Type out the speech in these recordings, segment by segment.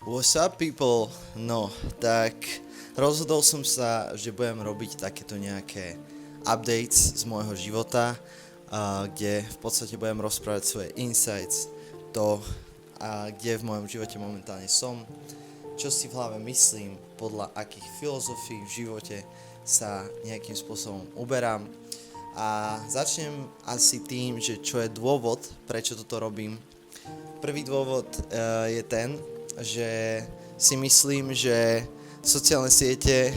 What's up people? No, tak rozhodol som sa, že budem robiť takéto nejaké updates z môjho života, kde v podstate budem rozprávať svoje insights, to, kde v mojom živote momentálne som, čo si v hlave myslím, podľa akých filozofií v živote sa nejakým spôsobom uberám. A začnem asi tým, že čo je dôvod, prečo toto robím. Prvý dôvod je ten, že si myslím, že sociálne siete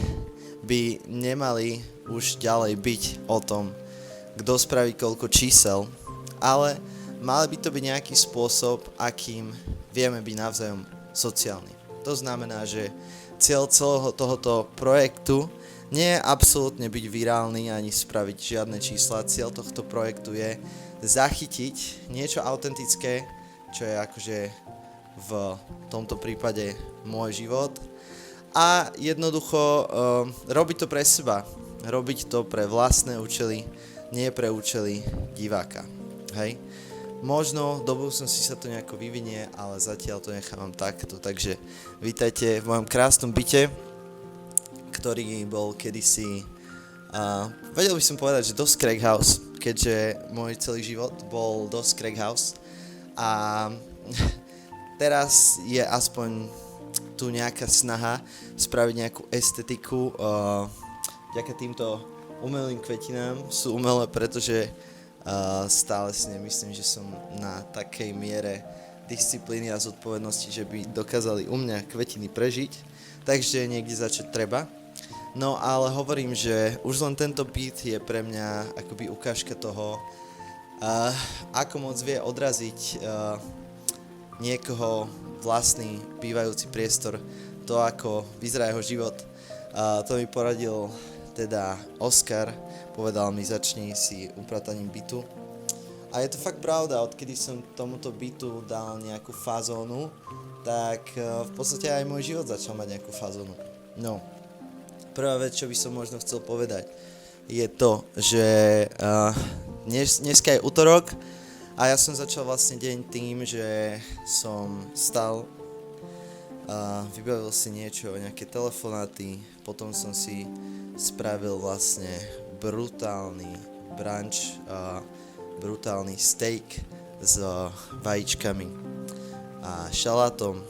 by nemali už ďalej byť o tom, kto spraví koľko čísel, ale mali by to byť nejaký spôsob, akým vieme byť navzájom sociálni. To znamená, že cieľ celého tohoto projektu nie je absolútne byť virálny ani spraviť žiadne čísla. Cieľ tohto projektu je zachytiť niečo autentické, čo je akože v tomto prípade môj život, a jednoducho robiť to pre seba, robiť to pre vlastné účely, nie pre účely diváka. Hej? Možno do budúcnosti sa to nejako vyvinie, ale zatiaľ to nechávam takto. Takže vítajte v mojom krásnom byte, ktorý bol kedysi, vedel by som povedať, že dosť crack house, keďže môj celý život bol dosť crack house. A teraz je aspoň tu nejaká snaha spraviť nejakú estetiku vďaka týmto umelým kvetinám. Sú umelé, pretože stále si nemyslím, že som na takej miere disciplíny a zodpovednosti, že by dokázali u mňa kvetiny prežiť, takže niekde začať treba. No ale hovorím, že už len tento beat je pre mňa akoby ukážka toho, ako moc vie odraziť niekoho vlastný bývajúci priestor, to ako vyzerá jeho život. To mi poradil teda Oskar, povedal mi, začni si uprataním bytu. A je to fakt pravda, odkedy som tomuto bytu dal nejakú fazónu, tak v podstate aj môj život začal mať nejakú fazónu. No, prvá vec, čo by som možno chcel povedať, je to, že dneska je utorok a ja som začal vlastne deň tým, že som stal, vybavil si niečo, nejaké telefonáty, potom som si spravil vlastne brutálny brunch, brutálny steak s vajíčkami a šalátom.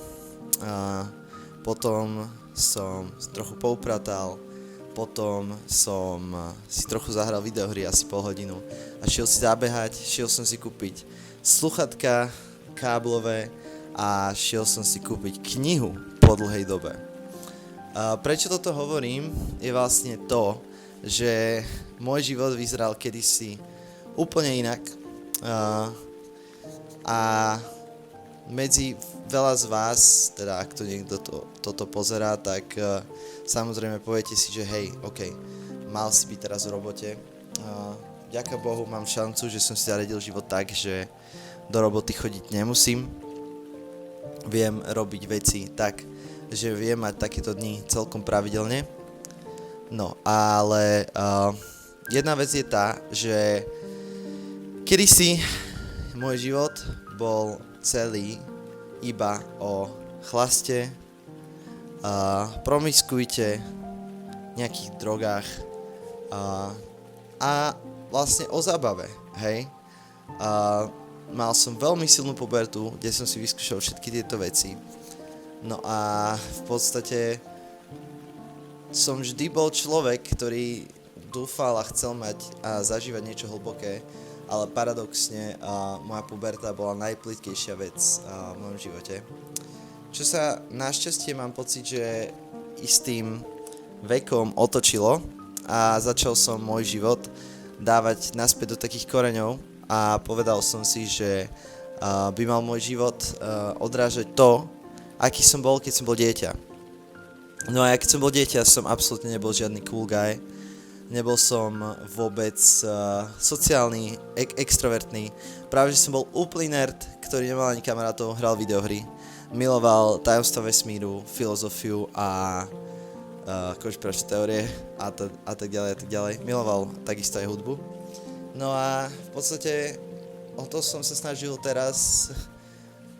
Potom som trochu poupratal, potom som si trochu zahral videohry asi pol hodinu a šiel si zabehať, šiel som si kúpiť sluchatka káblové a šiel som si kúpiť knihu po dlhej dobe. Prečo toto hovorím, je vlastne to, že môj život vyzeral kedysi úplne inak a medzi veľa z vás, teda ak to niekto toto pozerá, tak samozrejme poviete si, že hej, ok, mal si byť teraz v robote. Vďaka Bohu mám šancu, že som si zaredil život tak, že do roboty chodiť nemusím. Viem robiť veci tak, že viem mať takéto dni celkom pravidelne. No, ale jedna vec je tá, že kedysi môj život bol celý iba o chlaste, promiskuite, nejakých drogách a vlastne o zábave, hej. Mal som veľmi silnú pubertu, kde som si vyskúšal všetky tieto veci. No a v podstate som vždy bol človek, ktorý dúfal a chcel mať a zažívať niečo hlboké, ale paradoxne moja puberta bola najplytkejšia vec v mojom živote. Čo sa našťastie mám pocit, že istým vekom otočilo a začal som môj život dávať naspäť do takých koreňov a povedal som si, že by mal môj život odrážať to, aký som bol, keď som bol dieťa. No a ja keď som bol dieťa, som absolútne nebol žiadny cool guy. Nebol som vôbec sociálny, extrovertný. Práve, že som bol úplný nerd, ktorý nemal ani kamarátov, hral videohry. Miloval tajomstva vesmíru, filozofiu a konšpiračné teórie a tak ďalej. Miloval takisto aj hudbu. No a v podstate o to som sa snažil teraz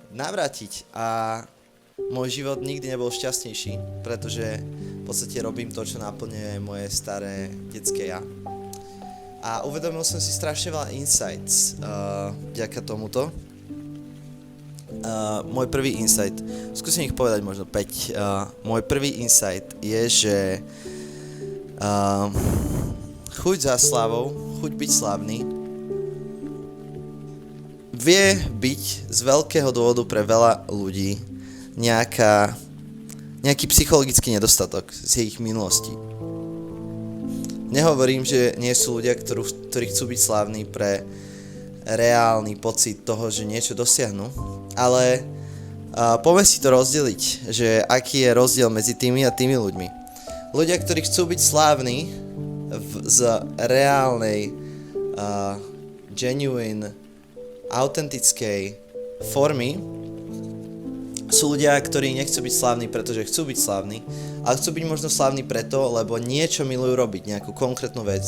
navrátiť a môj život nikdy nebol šťastnejší, pretože v podstate robím to, čo naplňuje moje staré detské ja. A uvedomil som si strašne veľa insights vďaka tomuto. Môj prvý insight, skúsim ich povedať možno 5. Môj prvý insight je, že chuť za slávou, chuť byť slávny, vie byť z veľkého dôvodu pre veľa ľudí nejaký psychologický nedostatok z ich minulosti. Nehovorím, že nie sú ľudia, ktorí chcú byť slávni pre reálny pocit toho, že niečo dosiahnu, ale poďme si to rozdeliť, že aký je rozdiel medzi tými a tými ľuďmi. Ľudia, ktorí chcú byť slávni z reálnej, genuine, autentickej formy, sú ľudia, ktorí nechcú byť slávni, pretože chcú byť slávni, ale chcú byť možno slávni preto, lebo niečo milujú robiť, nejakú konkrétnu vec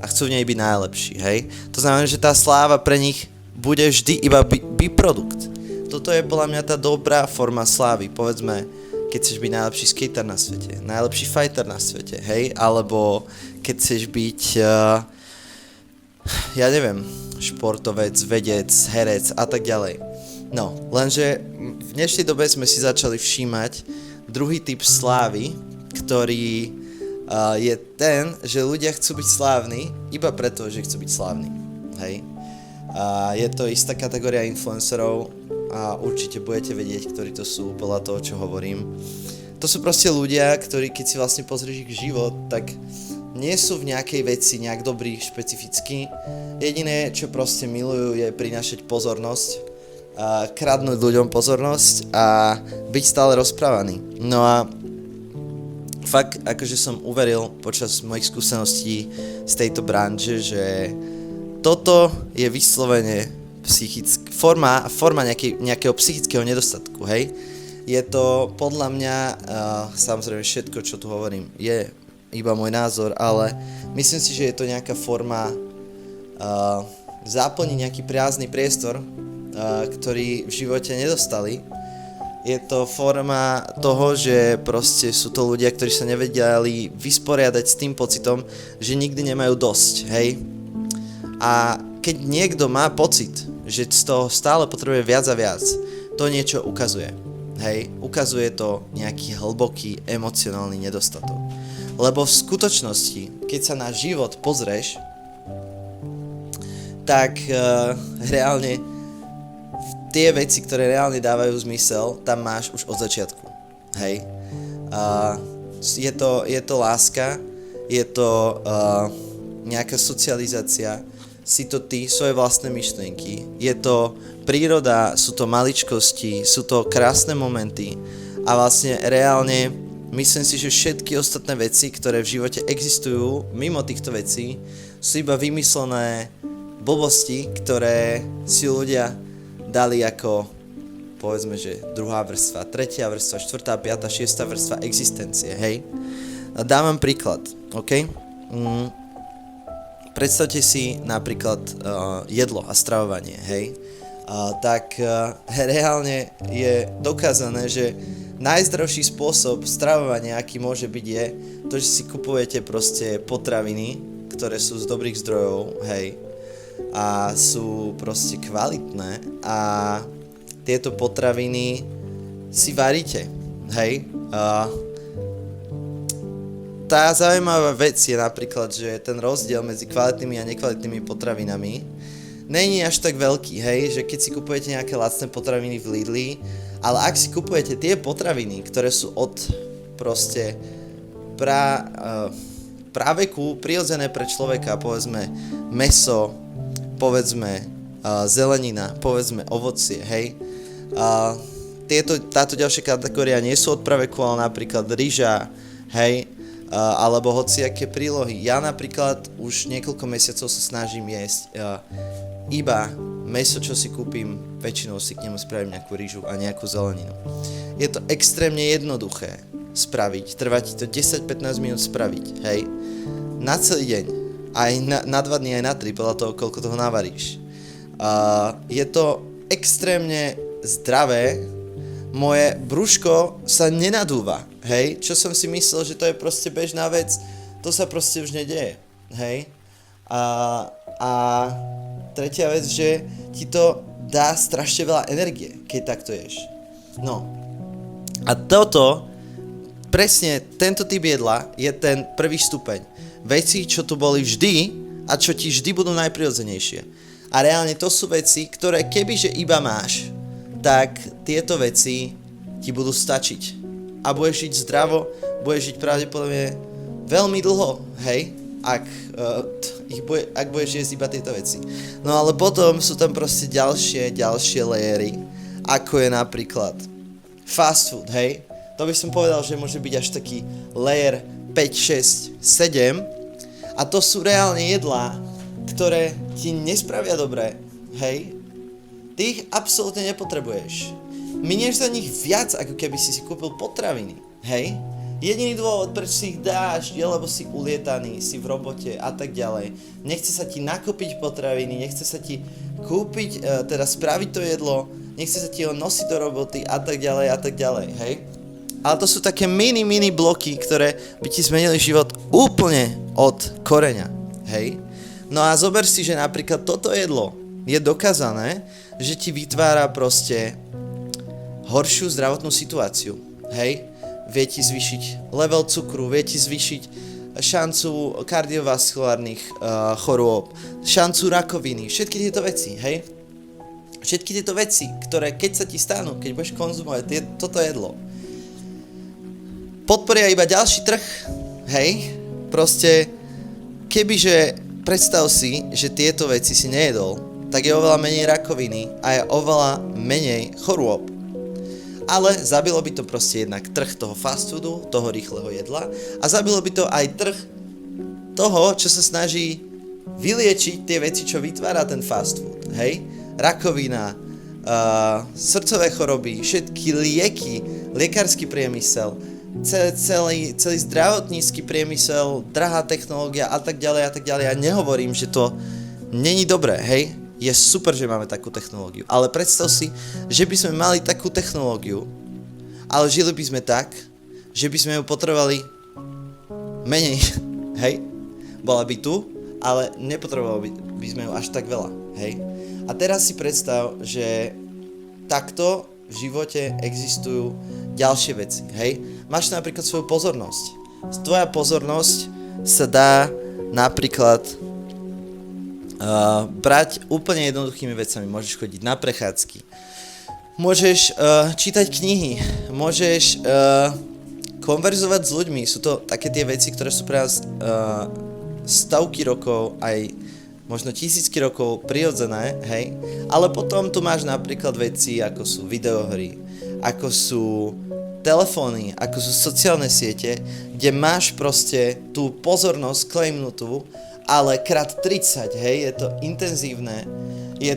a chcú v nej byť najlepší, hej? To znamená, že tá sláva pre nich bude vždy iba byprodukt. Toto je podľa mňa tá dobrá forma slávy, povedzme, keď chceš byť najlepší skater na svete, najlepší fighter na svete, hej? Alebo keď chceš byť, ja neviem, športovec, vedec, herec a tak ďalej. No, lenže v dnešnej dobe sme si začali všímať druhý typ slávy, ktorý je ten, že ľudia chcú byť slávni iba preto, že chcú byť slávni. Hej. Je to istá kategória influencerov a určite budete vedieť, ktorí to sú podľa toho, čo hovorím. To sú proste ľudia, ktorí keď si vlastne pozrieš ich život, tak nie sú v nejakej veci nejak dobrí špecificky. Jediné, čo proste milujú, je prinášať pozornosť, kradnúť ľuďom pozornosť a byť stále rozprávaný. No a fakt, akože som uveril počas mojich skúseností z tejto branže, že toto je vyslovene forma nejakého psychického nedostatku, hej? Je to podľa mňa, samozrejme všetko, čo tu hovorím, je iba môj názor, ale myslím si, že je to nejaká forma zaplniť nejaký prázdny priestor, ktorý v živote nedostali. Je to forma toho, že proste sú to ľudia, ktorí sa nevedeli vysporiadať s tým pocitom, že nikdy nemajú dosť, hej? A keď niekto má pocit, že z toho stále potrebuje viac a viac, to niečo ukazuje, hej? Ukazuje to nejaký hlboký emocionálny nedostatok. Lebo v skutočnosti, keď sa na život pozrieš, tak reálne tie veci, ktoré reálne dávajú zmysel, tam máš už od začiatku. Hej. Je to láska, je to nejaká socializácia, si to ty, svoje vlastné myšlienky, je to príroda, sú to maličkosti, sú to krásne momenty a vlastne reálne myslím si, že všetky ostatné veci, ktoré v živote existujú mimo týchto vecí, sú iba vymyslené blbosti, ktoré si ľudia dali ako, povedzme, že druhá vrstva, tretia vrstva, štvrtá, piata, šiesta vrstva existencie, hej? Dám vám príklad, ok? Predstavte si napríklad jedlo a stravovanie, hej? Reálne je dokázané, že najzdravší spôsob stravovania, aký môže byť, je to, že si kupujete proste potraviny, ktoré sú z dobrých zdrojov, hej? A sú proste kvalitné a tieto potraviny si varíte, hej? Tá zaujímavá vec je napríklad, že ten rozdiel medzi kvalitnými a nekvalitnými potravinami není až tak veľký, hej? Že keď si kupujete nejaké lacné potraviny v Lidli, ale ak si kupujete tie potraviny, ktoré sú od proste praveku prirodzené pre človeka, povedzme mäso, povedzme zelenina, povedzme ovocie, hej. Táto ďalšia kategória nie sú od praveku, ale napríklad ryža, hej, alebo hociaké prílohy. Ja napríklad už niekoľko mesiacov sa snažím jesť iba mäso, čo si kúpim, väčšinou si k nemu spravím nejakú ryžu a nejakú zeleninu. Je to extrémne jednoduché spraviť, trvá ti to 10-15 minút spraviť, hej, na celý deň. Aj na 2 dny, aj na 3, podľa toho, koľko toho navaríš. Je to extrémne zdravé, moje brúško sa nenadúva, hej, čo som si myslel, že to je proste bežná vec, to sa proste už nedeje, hej. A tretia vec, že ti to dá strašne veľa energie, keď takto ješ. No. A toto, presne tento typ jedla je ten prvý stupeň. Veci, čo tu boli vždy a čo ti vždy budú najprirodzenejšie. A reálne to sú veci, ktoré kebyže iba máš, tak tieto veci ti budú stačiť. A budeš žiť zdravo, budeš žiť pravdepodobne veľmi dlho, hej? Ak budeš jesť iba tieto veci. No ale potom sú tam proste ďalšie layery, ako je napríklad fast food, hej? To by som povedal, že môže byť až taký layer 5, 6, 7 a to sú reálne jedlá, ktoré ti nespravia dobre, hej? Ty ich absolútne nepotrebuješ. Minieš za nich viac, ako keby si kúpil potraviny, hej? Jediný dôvod, prečo si ich dáš, je lebo si ulietaný, si v robote a tak ďalej. Nechce sa ti nakúpiť potraviny, nechce sa ti kúpiť, spraviť to jedlo, nechce sa ti ho nosiť do roboty a tak ďalej, hej? Ale to sú také mini bloky, ktoré by ti zmenili život úplne od koreňa, hej? No a zober si, že napríklad toto jedlo je dokázané, že ti vytvára proste horšiu zdravotnú situáciu, hej? Vie ti zvýšiť level cukru, vie ti zvýšiť šancu kardiovaskulárnych chorôb, šancu rakoviny, všetky tieto veci, hej? Všetky tieto veci, ktoré keď sa ti stanú, keď budeš konzumovať toto jedlo, podporia iba ďalší trh, hej? Proste, kebyže predstav si, že tieto veci si nejedol, tak je oveľa menej rakoviny a je oveľa menej chorôb. Ale zabilo by to proste jednak trh toho fast foodu, toho rýchleho jedla a zabilo by to aj trh toho, čo sa snaží vyliečiť tie veci, čo vytvára ten fast food, hej? Rakovina, srdcové choroby, všetky lieky, liekársky priemysel, celý zdravotnícky priemysel, drahá technológia a tak ďalej. Ja nehovorím, že to není dobré, hej? Je super, že máme takú technológiu, ale predstav si, že by sme mali takú technológiu, ale žili by sme tak, že by sme ju potrebovali menej, hej? Bola by tu, ale nepotrebovali by sme ju až tak veľa, hej? A teraz si predstav, že takto v živote existujú ďalšie veci, hej? Máš napríklad svoju pozornosť. Tvoja pozornosť sa dá napríklad brať úplne jednoduchými vecami. Môžeš chodiť na prechádzky, môžeš čítať knihy, môžeš konverzovať s ľuďmi. Sú to také tie veci, ktoré sú pre nás stovky rokov, aj možno tisícky rokov prirodzené, hej? Ale potom tu máš napríklad veci, ako sú videohry, ako sú telefóny, ako sú sociálne siete, kde máš proste tú pozornosť claimnutú, ale krát 30, hej, je to intenzívne, je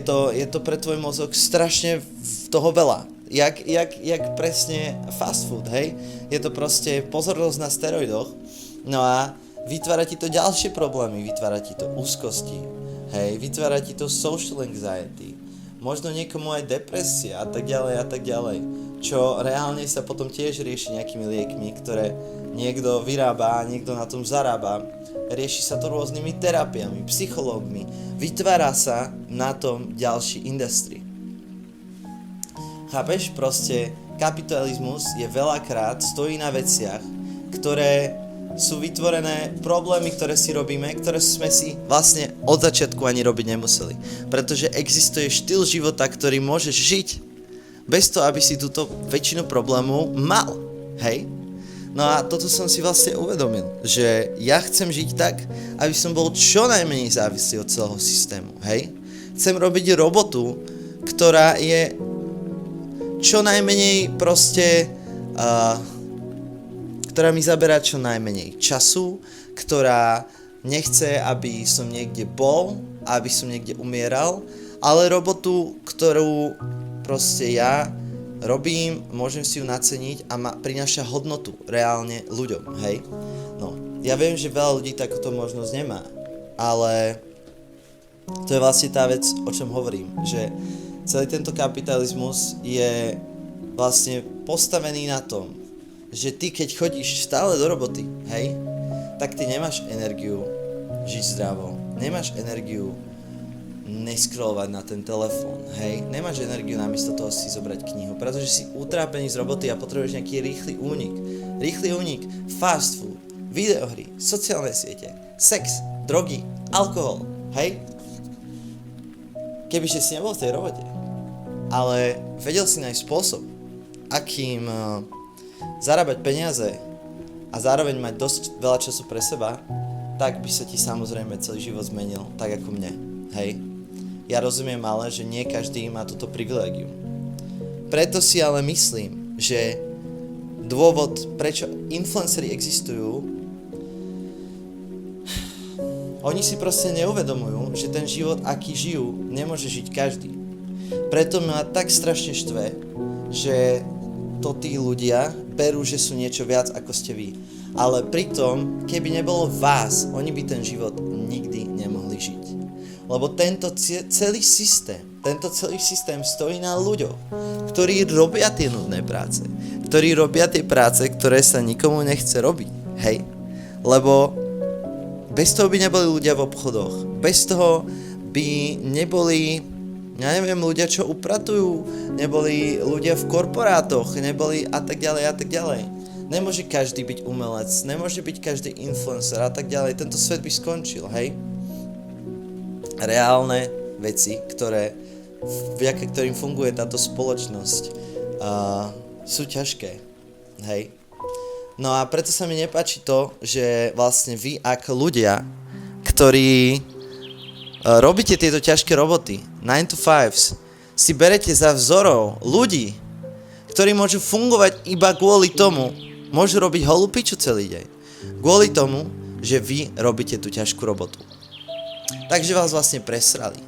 to pre tvoj mozog strašne toho veľa. Jak presne fast food, hej, je to proste pozornosť na steroidoch, no a vytvára ti to ďalšie problémy, vytvára ti to úzkosti, hej, vytvára ti to social anxiety, možno niekomu aj depresia a tak ďalej, čo reálne sa potom tiež rieši nejakými liekmi, ktoré niekto vyrába a niekto na tom zarába. Rieši sa to rôznymi terapiami, psychológmi, vytvára sa na tom ďalší industry. Chápeš? Proste kapitalizmus je veľakrát stojí na veciach, ktoré sú vytvorené problémy, ktoré si robíme, ktoré sme si vlastne od začiatku ani robiť nemuseli. Pretože existuje štýl života, ktorý môžeš žiť bez toho, aby si túto väčšinu problémov mal. Hej? No a toto som si vlastne uvedomil, že ja chcem žiť tak, aby som bol čo najmenej závislý od celého systému, hej? Chcem robiť robotu, ktorá je čo najmenej proste, ktorá mi zaberá čo najmenej času, ktorá nechce, aby som niekde bol, aby som niekde umieral, ale robotu, ktorú proste ja robím, môžem si ju naceniť a prináša hodnotu reálne ľuďom, hej? No, ja viem, že veľa ľudí takúto možnosť nemá, ale to je vlastne tá vec, o čom hovorím, že celý tento kapitalizmus je vlastne postavený na tom, že ty keď chodíš stále do roboty, hej, tak ty nemáš energiu žiť zdravo, nemáš energiu neskrolovať na ten telefón, hej, nemáš energiu namiesto toho si zobrať knihu, pretože si utrápený z roboty a potrebuješ nejaký rýchly únik, fast food, videohry, sociálne siete, sex, drogy, alkohol, hej. Kebyže si nebol v tej robote, ale vedel si nájsť spôsob, akým zarábať peniaze a zároveň mať dosť veľa času pre seba, tak by sa ti samozrejme celý život zmenil, tak ako mne, hej. Ja rozumiem ale, že nie každý má toto privilégium. Preto si ale myslím, že dôvod, prečo influenceri existujú, oni si proste neuvedomujú, že ten život, aký žijú, nemôže žiť každý. Preto ma tak strašne štve, že to tí ľudia berú, že sú niečo viac ako ste vy. Ale pritom, keby nebolo vás, oni by ten život nikdy nemohli žiť. Lebo tento celý systém stojí na ľuďoch, ktorí robia tie nudné práce. Ktorí robia tie práce, ktoré sa nikomu nechce robiť. Hej? Lebo bez toho by neboli ľudia v obchodoch. Bez toho by neboli, ja neviem, ľudia, čo upratujú, neboli ľudia v korporátoch, neboli a tak ďalej a tak ďalej. Nemôže každý byť umelec, nemôže byť každý influencer a tak ďalej. Tento svet by skončil, hej? Reálne veci, vďaka ktorým funguje táto spoločnosť, sú ťažké, hej? No a preto sa mi nepáči to, že vlastne vy ako ľudia, ktorí robíte tieto ťažké roboty, 9 to 5s, si berete za vzorov ľudí, ktorí môžu fungovať iba kvôli tomu, môžu robiť holú piču celý deň, kvôli tomu, že vy robíte tú ťažkú robotu. Takže vás vlastne presrali.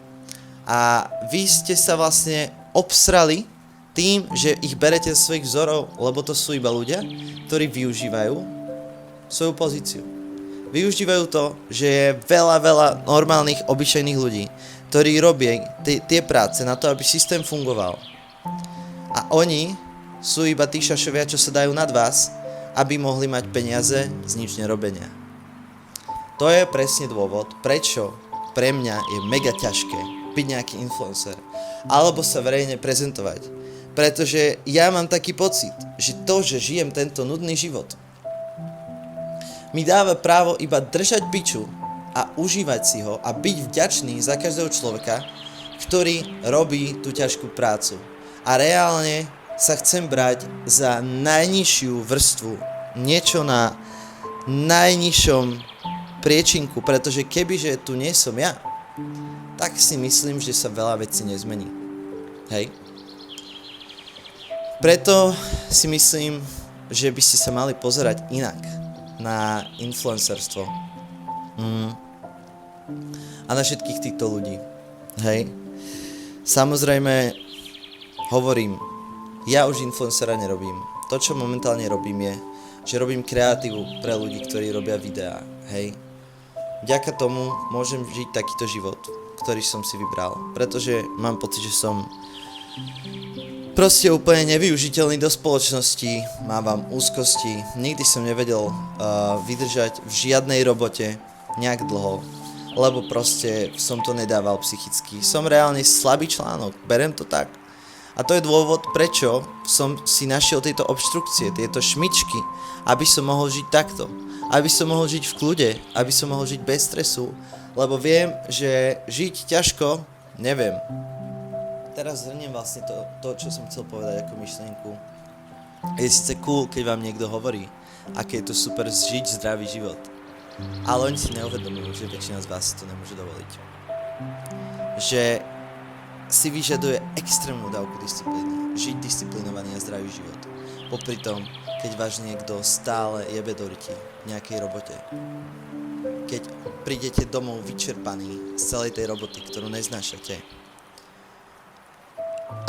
A vy ste sa vlastne obsrali tým, že ich berete z svojich vzorov, lebo to sú iba ľudia, ktorí využívajú svoju pozíciu. Využívajú to, že je veľa normálnych, obyčajných ľudí, ktorí robia tie práce na to, aby systém fungoval. A oni sú iba tí šašovia, čo sa dajú nad vás, aby mohli mať peniaze z nič nerobenia. To je presne dôvod, prečo pre mňa je mega ťažké byť nejaký influencer alebo sa verejne prezentovať. Pretože ja mám taký pocit, že to, že žijem tento nudný život, mi dáva právo iba držať biču a užívať si ho a byť vďačný za každého človeka, ktorý robí tú ťažkú prácu. A reálne sa chcem brať za najnižšiu vrstvu, niečo na najnižšom priečinku, pretože kebyže tu nie som ja, tak si myslím, že sa veľa vecí nezmení. Hej? Preto si myslím, že by ste sa mali pozerať inak na influencerstvo. A na všetkých týchto ľudí. Hej? Samozrejme, hovorím, ja už influencera nerobím. To, čo momentálne robím je, že robím kreatívu pre ľudí, ktorí robia videá. Hej? Vďaka tomu môžem žiť takýto život, ktorý som si vybral. Pretože mám pocit, že som proste úplne nevyužiteľný do spoločnosti, mávam úzkosti, nikdy som nevedel vydržať v žiadnej robote nejak dlho, lebo proste som to nedával psychicky. Som reálne slabý článok, berem to tak. A to je dôvod, prečo som si našiel tieto obštrukcie, tieto šmičky, aby som mohol žiť takto. Aby som mohol žiť v kľude, aby som mohol žiť bez stresu, lebo viem, že žiť ťažko, neviem. Teraz zhrniem vlastne to, čo som chcel povedať ako myšlienku. Je síce cool, keď vám niekto hovorí, aké je to super žiť zdravý život. Ale oni si neuvedomujú, že väčšina z vás si to nemôže dovoliť. Že si vyžaduje extrémnu dávku disciplíny. Žiť disciplinovaný a zdravý život. Popri tom, keď váš niekto stále jebe do ryti v nejakej robote. Keď prídete domov vyčerpaní z celej tej roboty, ktorú neznášate.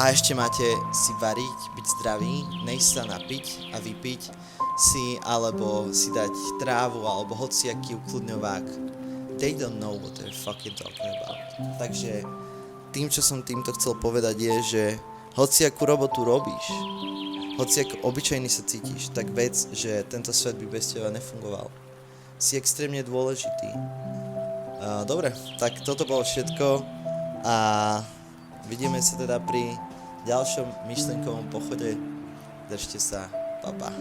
A ešte máte si variť, byť zdravý, než sa napiť a vypiť si, alebo si dať trávu, alebo hociaký ukludňovák. They don't know what they're fucking talking about. Takže tým, čo som týmto chcel povedať je, že Hoci akú robotu robíš, hoci ako obyčajný sa cítiš, tak vec, že tento svet by bez teba nefungoval. Si extrémne dôležitý. Dobre, tak toto bolo všetko a vidíme sa teda pri ďalšom myšlenkovom pochode. Držte sa, pa pa.